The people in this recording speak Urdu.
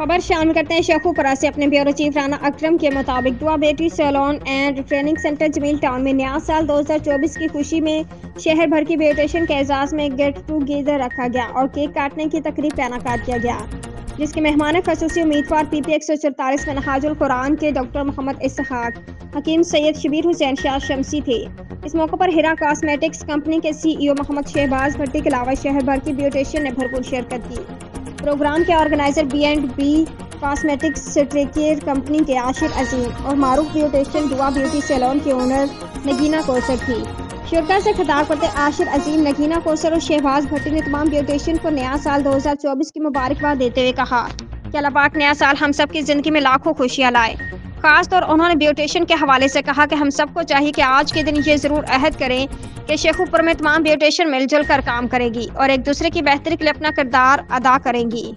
خبر شامل کرتے ہیں شیخو پورہ سے۔ اپنے بیورو چیف رانا اکرم کے مطابق Dua beauty salon and training centre Jameel town میں نیا سال 2024 کی خوشی میں شہر بھر کی بیوٹیشن کے اعزاز میں گیٹ ٹو گیدر رکھا گیا اور کیک کاٹنے کی تقریب کا انعقاد کیا گیا، جس کے مہمان خصوصی امیدوار پی پی 144 منہاج القرآن کے ڈاکٹر محمد اسحاق، حکیم سید شبیر حسین شاہ شمسی تھے۔ اس موقع پر ہیرا کاسمیٹکس کمپنی کے سی ای او محمد شہباز بھٹی کے علاوہ شہر بھر کی بیوٹیشن نے بھرپور شرکت کی۔ پروگرام کے organizer B and B cosmetics سٹری کیئر کمپنی کے عاشر عظیم اور معروف بیوٹیشین دعا بیوٹی سیلون کی اونر نگینہ کوثر تھی۔ شرکا سے خطاب کرتے عاشر عظیم، نگینہ کوثر اور شہباز بھٹی نے تمام بیوٹیشین کو نیا سال 2024 کی مبارکباد دیتے ہوئے کہا کہ اللہ پاک نیا سال ہم سب کی زندگی میں لاکھوں خوشیاں لائے۔ خاص طور انہوں نے بیوٹیشن کے حوالے سے کہا کہ ہم سب کو چاہیے کہ آج کے دن یہ ضرور عہد کریں کہ شیخو پور میں تمام بیوٹیشن مل جل کر کام کرے گی اور ایک دوسرے کی بہتری کے لیے اپنا کردار ادا کریں گی۔